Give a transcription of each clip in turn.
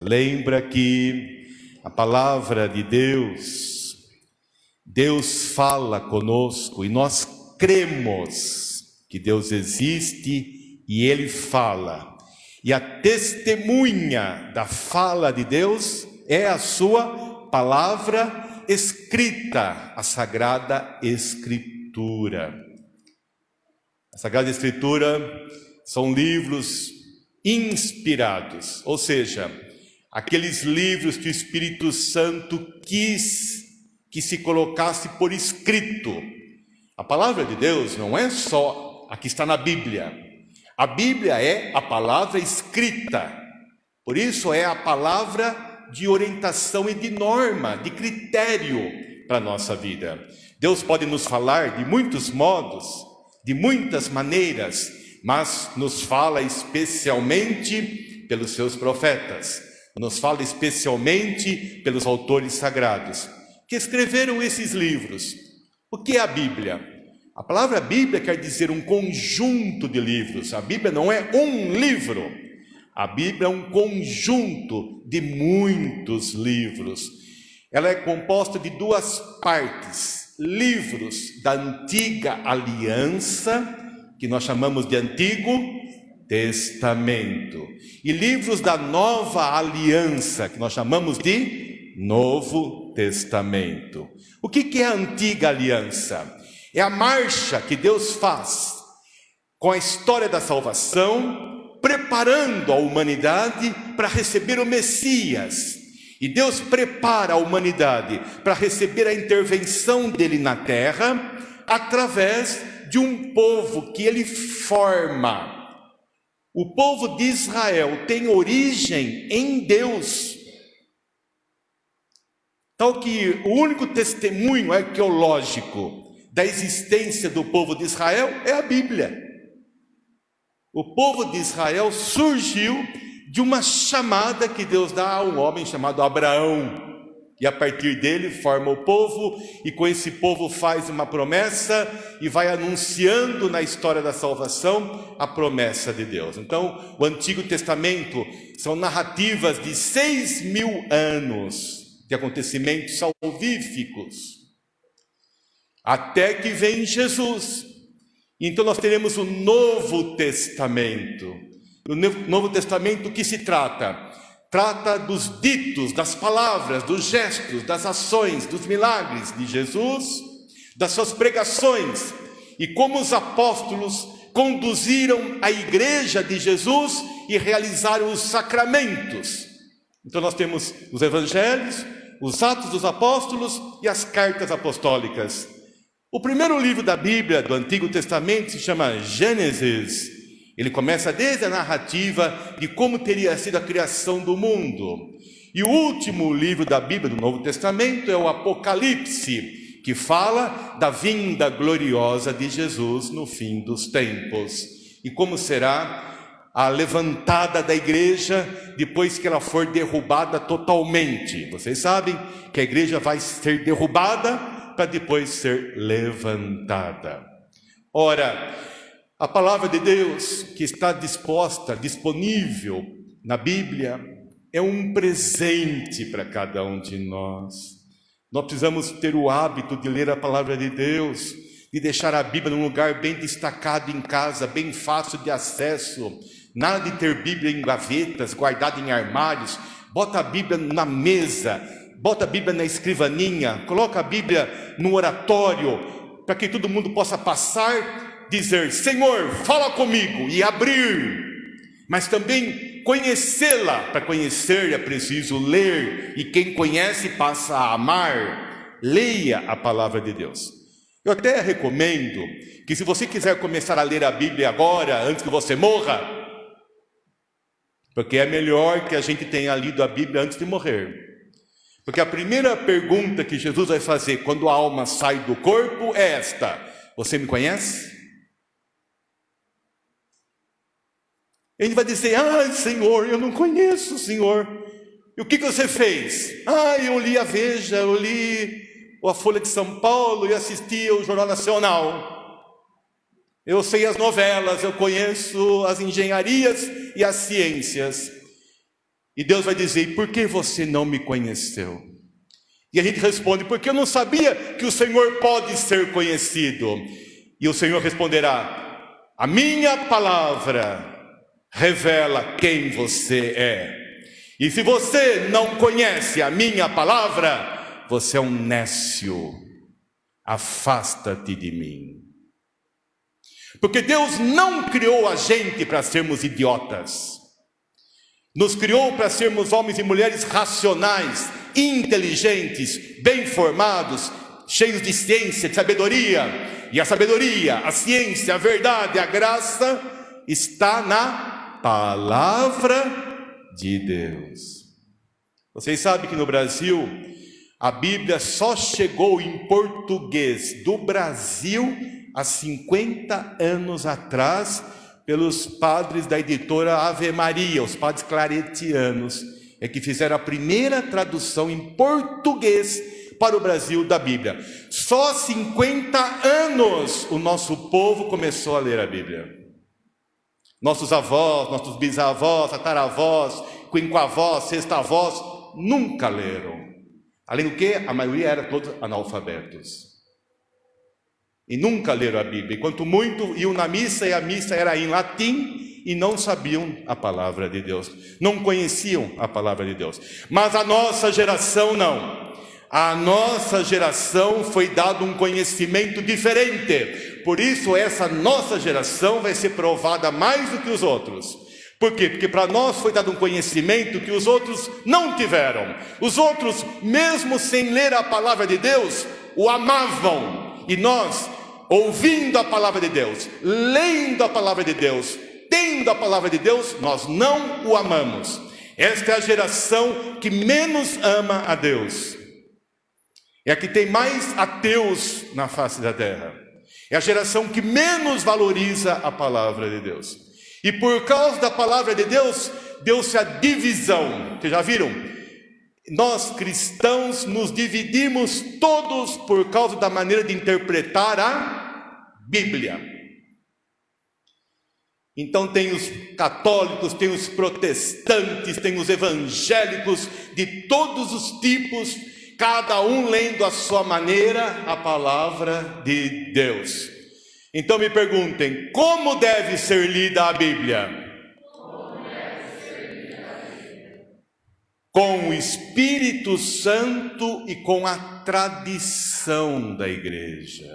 Lembra que a palavra de Deus fala conosco e nós cremos que Deus existe e Ele fala. E a testemunha da fala de Deus é a sua palavra escrita, a Sagrada Escritura. A Sagrada Escritura são livros inspirados, ou seja, aqueles livros que o Espírito Santo quis que se colocasse por escrito. A palavra de Deus não é só a que está na Bíblia. A Bíblia é a palavra escrita. Por isso é a palavra de orientação e de norma, de critério para a nossa vida. Deus pode nos falar de muitos modos, de muitas maneiras, mas nos fala especialmente pelos seus profetas. Nos fala especialmente pelos autores sagrados, que escreveram esses livros. O que é a Bíblia? A palavra Bíblia quer dizer um conjunto de livros. A Bíblia não é um livro. A Bíblia é um conjunto de muitos livros. Ela é composta de duas partes. Livros da Antiga Aliança, que nós chamamos de Antigo Testamento, e livros da Nova Aliança, que nós chamamos de Novo Testamento. O que é a Antiga Aliança? É a marcha que Deus faz com a história da salvação, preparando a humanidade para receber o Messias. E Deus prepara a humanidade para receber a intervenção dele na terra, através de um povo que ele forma. O povo de Israel tem origem em Deus. Tal que o único testemunho arqueológico da existência do povo de Israel é a Bíblia. O povo de Israel surgiu de uma chamada que Deus dá a um homem chamado Abraão. E a partir dele forma o povo, e com esse povo faz uma promessa e vai anunciando na história da salvação a promessa de Deus. Então, o Antigo Testamento são narrativas de 6.000 anos de acontecimentos salvíficos, até que vem Jesus. Então nós teremos o Novo Testamento. O Novo Testamento, o que se trata? Trata dos ditos, das palavras, dos gestos, das ações, dos milagres de Jesus, das suas pregações, e como os apóstolos conduziram a igreja de Jesus e realizaram os sacramentos. Então nós temos os evangelhos, os Atos dos Apóstolos e as cartas apostólicas. O primeiro livro da Bíblia, do Antigo Testamento, se chama Gênesis. Ele começa desde a narrativa de como teria sido a criação do mundo. E o último livro da Bíblia, do Novo Testamento, é o Apocalipse, que fala da vinda gloriosa de Jesus no fim dos tempos. E como será a levantada da igreja depois que ela for derrubada totalmente. Vocês sabem que a igreja vai ser derrubada para depois ser levantada. Ora, a palavra de Deus que está disponível na Bíblia, é um presente para cada um de nós. Nós precisamos ter o hábito de ler a palavra de Deus, de deixar a Bíblia num lugar bem destacado em casa, bem fácil de acesso. Nada de ter Bíblia em gavetas, guardada em armários. Bota a Bíblia na mesa, bota a Bíblia na escrivaninha, coloca a Bíblia no oratório, para que todo mundo possa passar, dizer: Senhor, fala comigo, e abrir. Mas também conhecê-la. Para conhecer é preciso ler, e quem conhece passa a amar. Leia a palavra de Deus. Eu até recomendo que, se você quiser começar a ler a Bíblia agora, antes que você morra, porque é melhor que a gente tenha lido a Bíblia antes de morrer. Porque a primeira pergunta que Jesus vai fazer quando a alma sai do corpo é esta: você me conhece? Ele vai dizer: ai, Senhor, eu não conheço, Senhor. E o que você fez? Eu li a Veja, eu li a Folha de São Paulo e assisti ao Jornal Nacional. Eu sei as novelas, eu conheço as engenharias e as ciências. E Deus vai dizer: por que você não me conheceu? E a gente responde: porque eu não sabia que o Senhor pode ser conhecido. E o Senhor responderá: a minha palavra revela quem você é. E se você não conhece a minha palavra, você é um nécio. Afasta-te de mim. Porque Deus não criou a gente para sermos idiotas. Nos criou para sermos homens e mulheres racionais, inteligentes, bem formados, cheios de ciência, de sabedoria. E a sabedoria, a ciência, a verdade, a graça está na palavra de Deus. Vocês sabem que no Brasil a Bíblia só chegou em português do Brasil há 50 anos atrás, pelos padres da editora Ave Maria, os padres claretianos, é que fizeram a primeira tradução em português para o Brasil da Bíblia. Só 50 anos o nosso povo começou a ler a Bíblia. Nossos avós, nossos bisavós, tataravós, quinquavós, sextavós, nunca leram. Além do que, a maioria era todos analfabetos. E nunca leram a Bíblia. Enquanto muito iam na missa, e a missa era em latim, e não sabiam a palavra de Deus. Não conheciam a palavra de Deus. Mas a nossa geração não. A nossa geração foi dado um conhecimento diferente. Por isso essa nossa geração vai ser provada mais do que os outros. Por quê? Porque para nós foi dado um conhecimento que os outros não tiveram. Os outros, mesmo sem ler a palavra de Deus, o amavam. E nós, ouvindo a palavra de Deus, lendo a palavra de Deus, tendo a palavra de Deus, nós não o amamos. Esta é a geração que menos ama a Deus. É a que tem mais ateus na face da terra. É a geração que menos valoriza a palavra de Deus. E por causa da palavra de Deus, deu-se a divisão. Vocês já viram? Nós cristãos nos dividimos todos por causa da maneira de interpretar a Bíblia. Então tem os católicos, tem os protestantes, tem os evangélicos de todos os tipos, cada um lendo à sua maneira a palavra de Deus. Então me perguntem, como deve ser lida a Bíblia? Com o Espírito Santo e com a tradição da igreja.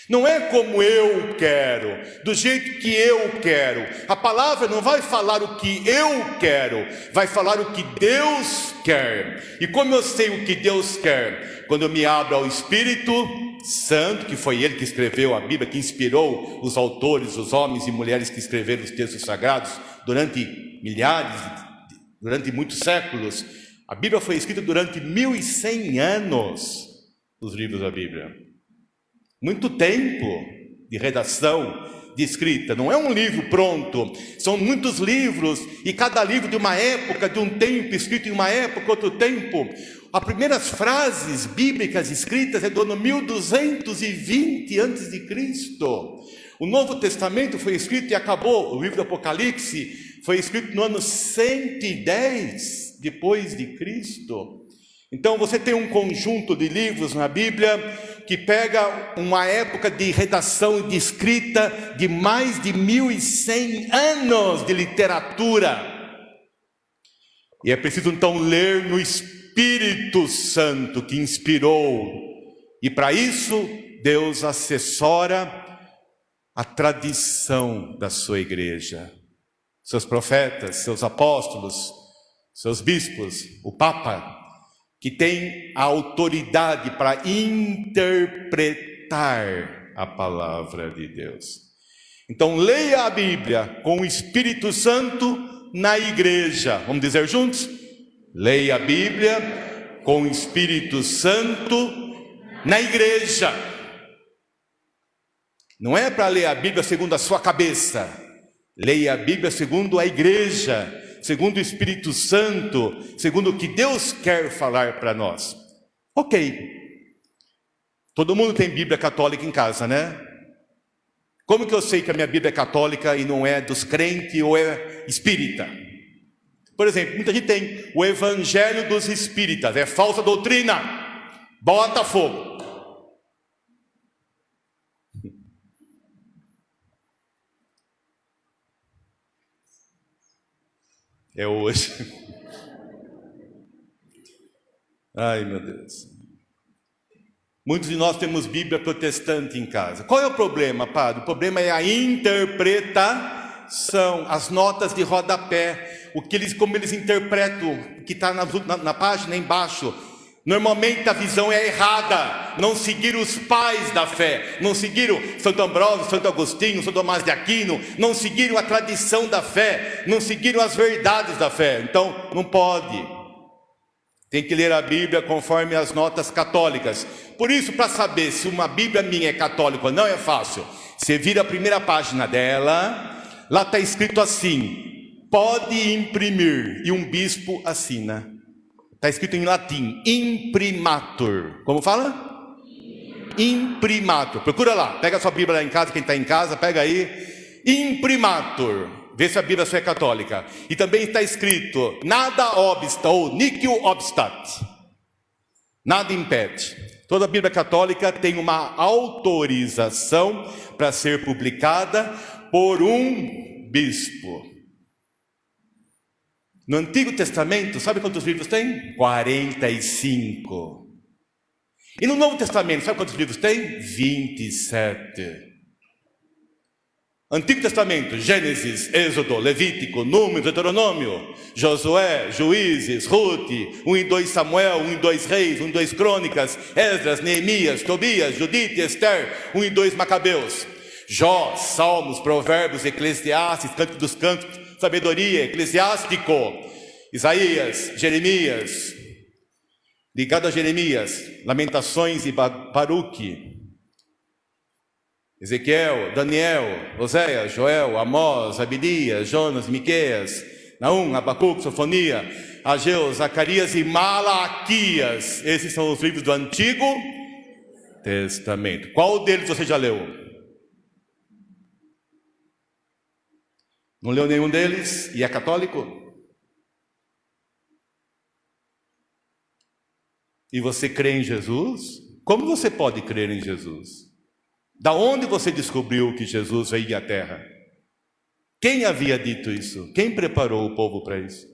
Não é como eu quero, do jeito que eu quero. A palavra não vai falar o que eu quero, vai falar o que Deus quer. E como eu sei o que Deus quer? Quando eu me abro ao Espírito Santo, que foi Ele que escreveu a Bíblia, que inspirou os autores, os homens e mulheres que escreveram os textos sagrados durante durante muitos séculos. A Bíblia foi escrita durante 1100 anos, os livros da Bíblia. Muito tempo de redação, de escrita. Não é um livro pronto, são muitos livros, e cada livro de uma época, de um tempo, escrito em uma época, outro tempo. As primeiras frases bíblicas escritas é do ano 1220 a.C. O Novo Testamento foi escrito e acabou, o livro do Apocalipse foi escrito no ano 110 depois de Cristo. Então você tem um conjunto de livros na Bíblia que pega uma época de redação e de escrita de mais de 1100 anos de literatura. E é preciso então ler no Espírito Santo que inspirou. E para isso Deus assessora a tradição da sua igreja. Seus profetas, seus apóstolos, seus bispos, o Papa, que tem a autoridade para interpretar a palavra de Deus. Então leia a Bíblia com o Espírito Santo na igreja. Vamos dizer juntos? Leia a Bíblia com o Espírito Santo na igreja. Não é para ler a Bíblia segundo a sua cabeça. Leia a Bíblia segundo a igreja, segundo o Espírito Santo, segundo o que Deus quer falar para nós. Ok. Todo mundo tem Bíblia católica em casa, né? Como que eu sei que a minha Bíblia é católica e não é dos crentes ou é espírita? Por exemplo, muita gente tem o Evangelho dos Espíritas, é falsa doutrina, bota fogo. É hoje. Ai, meu Deus. Muitos de nós temos Bíblia protestante em casa. Qual é o problema, padre? O problema é a interpretação, as notas de rodapé, como eles interpretam, o que está na página embaixo. Normalmente a visão é errada. Não seguiram os pais da fé, não seguiram Santo Ambrósio, Santo Agostinho, São Tomás de Aquino, não seguiram a tradição da fé, não seguiram as verdades da fé. Então, não pode. Tem que ler a Bíblia conforme as notas católicas. Por isso, para saber se uma Bíblia minha é católica ou não, é fácil. Você vira a primeira página dela, lá está escrito assim: pode imprimir, e um bispo assina. Está escrito em latim, imprimatur. Como fala? Imprimatur. Procura lá, pega a sua Bíblia lá em casa, quem está em casa, pega aí. Imprimatur. Vê se a Bíblia sua é católica. E também está escrito, nada obsta, ou nihil obstat. Nada impede. Toda a Bíblia católica tem uma autorização para ser publicada por um bispo. No Antigo Testamento, sabe quantos livros tem? 45. E no Novo Testamento, sabe quantos livros tem? 27. Antigo Testamento, Gênesis, Êxodo, Levítico, Números, Deuteronômio, Josué, Juízes, Ruth, 1 e 2 Samuel, 1 e 2 Reis, 1 e 2 Crônicas, Esdras, Neemias, Tobias, Judite, Esther, 1 e 2 Macabeus, Jó, Salmos, Provérbios, Eclesiastes, Cântico dos Cânticos, Sabedoria, Eclesiástico, Isaías, Jeremias, ligado a Jeremias, Lamentações e Baruque, Ezequiel, Daniel, Oséias, Joel, Amós, Abdias, Jonas, Miqueias, Naum, Abacuque, Sofonia, Ageu, Zacarias e Malaquias. Esses são os livros do Antigo Testamento. Qual deles você já leu? Não leu nenhum deles e é católico? E você crê em Jesus? Como você pode crer em Jesus? Da onde você descobriu que Jesus veio à terra? Quem havia dito isso? Quem preparou o povo para isso?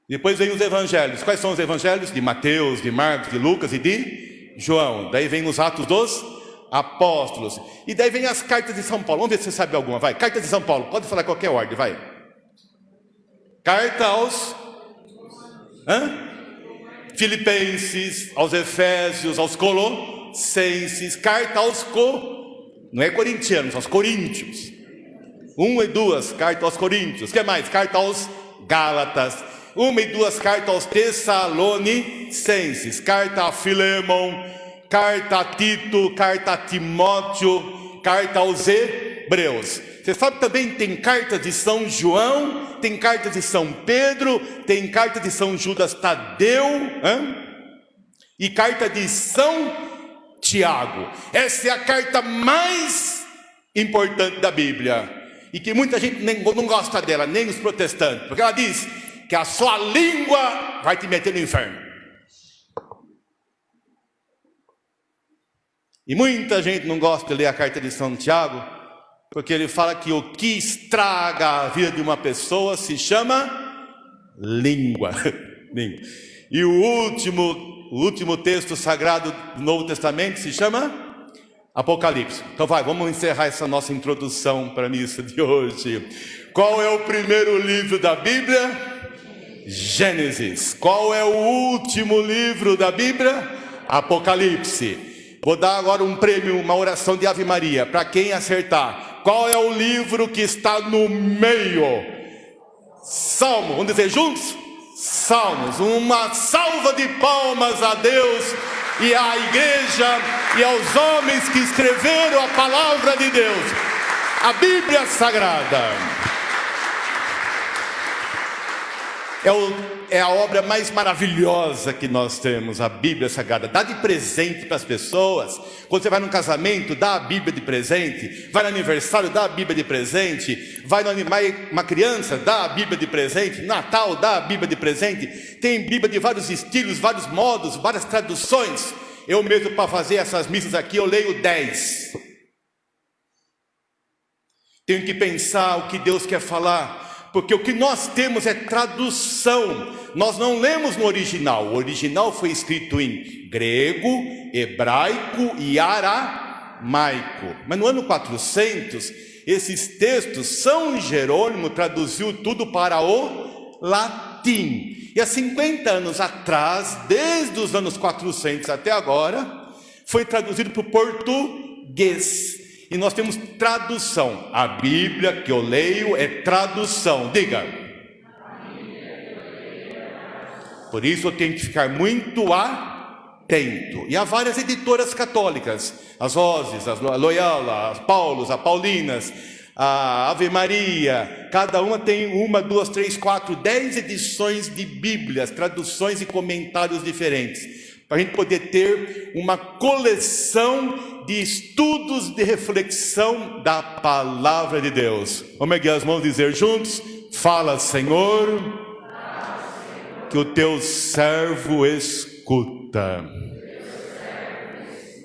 Depois vem os evangelhos. Quais são os evangelhos? De Mateus, de Marcos, de Lucas e de João. Daí vem os Atos dos Apóstolos. E daí vem as cartas de São Paulo. Vamos ver se você sabe alguma. Vai, cartas de São Paulo. Pode falar qualquer ordem, vai. Carta aos Filipenses, aos Efésios, aos Colossenses, carta aos não é corintianos, aos coríntios. 1 e 2, carta aos coríntios. O que mais? Carta aos Gálatas. 1 e 2, carta aos Tessalonicenses. Carta a Filemon, carta a Tito, carta a Timóteo, carta aos Hebreus. Você sabe também tem carta de São João, tem carta de São Pedro, tem carta de São Judas Tadeu, e carta de São Tiago. Essa é a carta mais importante da Bíblia, e que muita gente não gosta dela, nem os protestantes, porque ela diz que a sua língua vai te meter no inferno. E muita gente não gosta de ler a carta de São Tiago, porque ele fala que o que estraga a vida de uma pessoa se chama língua. E o último texto sagrado do Novo Testamento se chama Apocalipse. Então vamos encerrar essa nossa introdução para a missa de hoje. Qual é o primeiro livro da Bíblia? Gênesis. Qual é o último livro da Bíblia? Apocalipse. Vou dar agora um prêmio, uma oração de Ave Maria, para quem acertar. Qual é o livro que está no meio? Salmo, vamos dizer juntos? Salmos. Uma salva de palmas a Deus e à igreja e aos homens que escreveram a palavra de Deus, a Bíblia Sagrada. É a obra mais maravilhosa que nós temos, a Bíblia Sagrada. Dá de presente para as pessoas. Quando você vai num casamento, dá a Bíblia de presente. Vai no aniversário, dá a Bíblia de presente. Vai uma criança, dá a Bíblia de presente. Natal, dá a Bíblia de presente. Tem Bíblia de vários estilos, vários modos, várias traduções. Eu mesmo, para fazer essas missas aqui, eu leio 10. Tenho que pensar o que Deus quer falar, porque o que nós temos é tradução. Nós não lemos no original. O original foi escrito em grego, hebraico e aramaico. Mas no ano 400, esses textos, São Jerônimo traduziu tudo para o latim. E há 50 anos atrás, desde os anos 400 até agora, foi traduzido para o português. E nós temos tradução. A Bíblia que eu leio é tradução. Diga. Por isso eu tenho que ficar muito atento. E há várias editoras católicas. As Vozes, a Loyola, as Paulos, a Paulinas, a Ave Maria. Cada uma tem 1, 2, 3, 4, 10 edições de Bíblias, traduções e comentários diferentes. Para a gente poder ter uma coleção de estudos de reflexão da palavra de Deus. Vamos erguer as mãos e dizer juntos: fala, Senhor, que o teu servo escuta.